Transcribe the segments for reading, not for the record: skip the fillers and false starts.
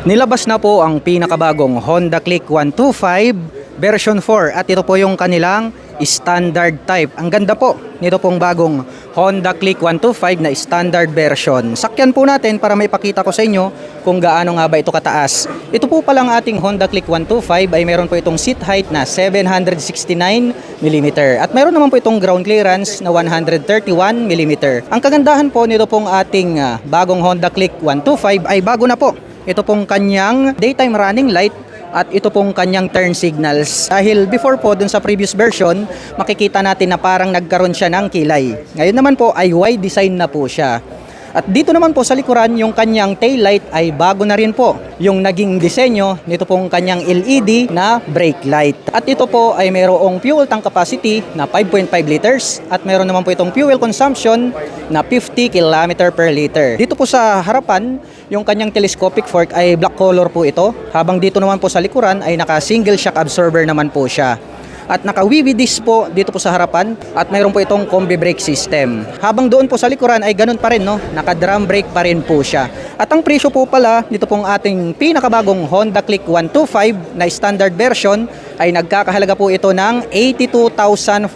Nilabas na po ang pinakabagong Honda Click 125 version 4 at ito po yung kanilang standard type. Ang ganda po nito pong bagong Honda Click 125 na standard version. Sakyan po natin para may pakita ko sa inyo kung gaano nga ba ito kataas. Ito po palang ating Honda Click 125 ay meron po itong seat height na 769 mm at meron naman po itong ground clearance na 131 mm. Ang kagandahan po nito pong ating bagong Honda Click 125 ay bago na po. Ito pong kanyang daytime running light at ito pong kanyang turn signals. Dahil before po dun sa previous version, makikita natin na parang nagkaroon siya ng kilay. Ngayon naman po ay wide design na po siya. At dito naman po sa likuran, yung kanyang tail light ay bago na rin po. Yung naging disenyo nito pong kanyang LED na brake light. At ito po ay mayroong fuel tank capacity na 5.5 liters at meron naman po itong fuel consumption na 50 km per liter. Dito po sa harapan, yung kanyang telescopic fork ay black color po ito. Habang dito naman po sa likuran ay naka single shock absorber naman po siya. At naka-wheelie disc po dito po sa harapan at mayroon po itong combi brake system. Habang doon po sa likuran ay ganun pa rin, no? Naka-drum brake pa rin po siya. At ang presyo po pala nito pong ating pinakabagong Honda Click 125 na standard version ay nagkakahalaga po ito ng 82,400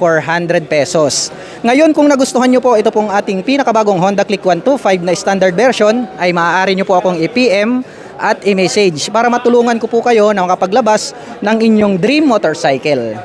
pesos. Ngayon kung nagustuhan nyo po ito pong ating pinakabagong Honda Click 125 na standard version ay maaari nyo po akong i-PM at i-message para matulungan ko po kayo na makapaglabas ng inyong dream motorcycle.